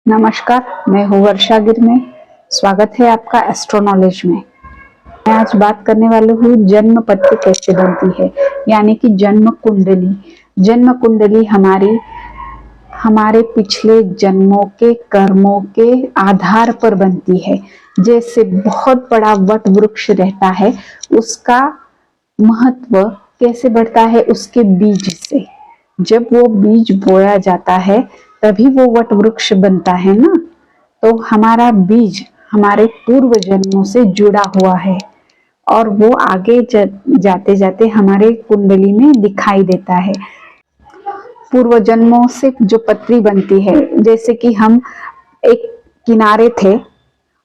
नमस्कार, मैं हूँ वर्षा गिर। स्वागत है आपका एस्ट्रो नॉलेज में। मैं आज बात करने वाली हूँ जन्म पत्र कैसे बनती है, यानी कि जन्म कुंडली। जन्म कुंडली हमारे पिछले जन्मों के कर्मों के आधार पर बनती है। जैसे बहुत बड़ा वट वृक्ष रहता है, उसका महत्व कैसे बढ़ता है? उसके बीज से। जब वो बीज बोया जाता है तभी वो वट वृक्ष बनता है ना। तो हमारा बीज हमारे पूर्व जन्मों से जुड़ा हुआ है और वो आगे जाते जाते हमारे कुंडली में दिखाई देता है। पूर्व जन्मों से जो पत्री बनती है, जैसे कि हम एक किनारे थे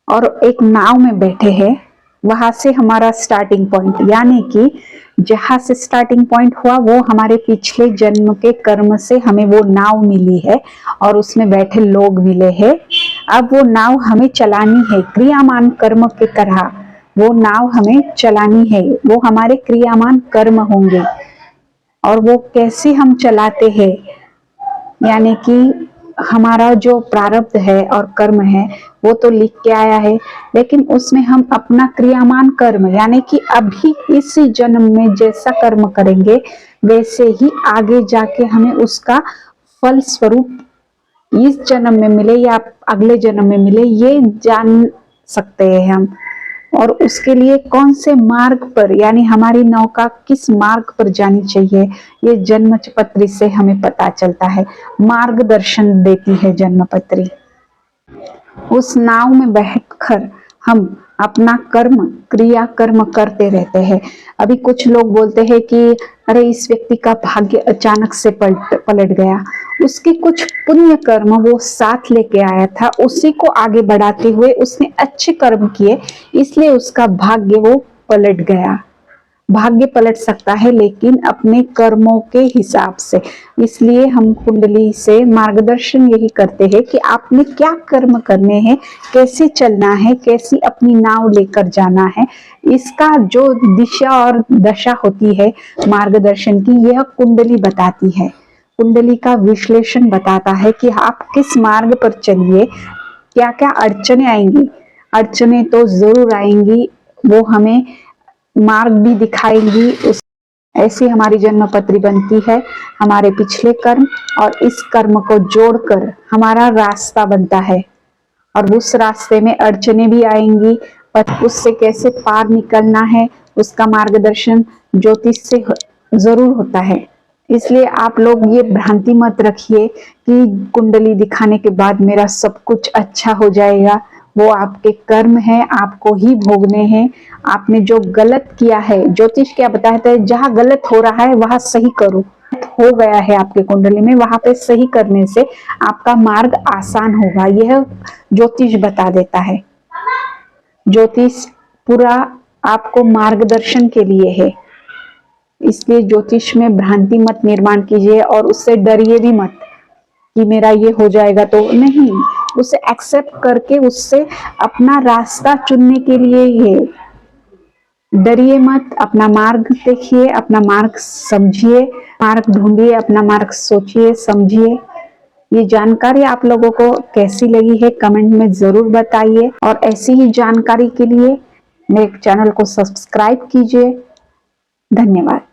और एक नाव में बैठे हैं, वहां से हमारा स्टार्टिंग पॉइंट, यानी कि जहां से स्टार्टिंग पॉइंट हुआ वो हमारे पिछले जन्म के कर्म से हमें वो नाव मिली है और उसमें बैठे लोग मिले हैं। अब वो नाव हमें चलानी है क्रियामान कर्म के तरह। वो नाव हमें चलानी है, वो हमारे क्रियामान कर्म होंगे। और वो कैसे हम चलाते हैं, यानी कि हमारा जो प्रारब्ध है और कर्म है वो तो लिख के आया है, लेकिन उसमें हम अपना क्रियामान कर्म, यानी कि अभी इसी जन्म में जैसा कर्म करेंगे वैसे ही आगे जाके हमें उसका फल स्वरूप इस जन्म में मिले या अगले जन्म में मिले, ये जान सकते हैं हम। और उसके लिए कौन से मार्ग पर, यानी हमारी नौका किस मार्ग पर जानी चाहिए, ये जन्म पत्री से हमें पता चलता है। मार्गदर्शन देती है जन्म पत्री। उस नाव में बैठकर हम अपना क्रिया कर्म करते रहते हैं। अभी कुछ लोग बोलते हैं कि अरे इस व्यक्ति का भाग्य अचानक से पलट गया। उसके कुछ पुण्य कर्म वो साथ लेके आया था, उसी को आगे बढ़ाते हुए उसने अच्छे कर्म किए, इसलिए उसका भाग्य वो पलट गया। भाग्य पलट सकता है लेकिन अपने कर्मों के हिसाब से। इसलिए हम कुंडली से मार्गदर्शन यही करते हैं कि आपने क्या कर्म करने हैं, कैसे चलना है, कैसी अपनी नाव लेकर जाना है। इसका जो दिशा और दशा होती है मार्गदर्शन की, यह कुंडली बताती है। कुंडली का विश्लेषण बताता है कि आप किस मार्ग पर चलिए। क्या क्या अड़चने आएंगी, अड़चने तो जरूर आएंगी, वो हमें मार्ग भी दिखाएंगी। ऐसी हमारी जन्म पत्री बनती है। हमारे पिछले कर्म और इस कर्म को जोड़कर हमारा रास्ता बनता है, और उस रास्ते में अड़चने भी आएंगी, पर उससे कैसे पार निकलना है उसका मार्गदर्शन ज्योतिष से जरूर होता है। इसलिए आप लोग ये भ्रांति मत रखिए कि कुंडली दिखाने के बाद मेरा सब कुछ अच्छा हो जाएगा। वो आपके कर्म है, आपको ही भोगने हैं। आपने जो गलत किया है, ज्योतिष क्या बताता है, जहां गलत हो रहा है वहां सही करो। हो गया है आपके कुंडली में, वहां पे सही करने से आपका मार्ग आसान होगा, यह ज्योतिष बता देता है। ज्योतिष पूरा आपको मार्गदर्शन के लिए है। इसलिए ज्योतिष में भ्रांति मत निर्माण कीजिए और उससे डरिए भी मत कि मेरा ये हो जाएगा, तो नहीं। उसे एक्सेप्ट करके उससे अपना रास्ता चुनने के लिए ही है। डरिए मत, अपना मार्ग देखिए, अपना मार्ग समझिए, मार्ग ढूंढिए, अपना मार्ग सोचिए, समझिए। ये जानकारी आप लोगों को कैसी लगी है कमेंट में जरूर बताइए, और ऐसी ही जानकारी के लिए मेरे चैनल को सब्सक्राइब कीजिए। धन्यवाद।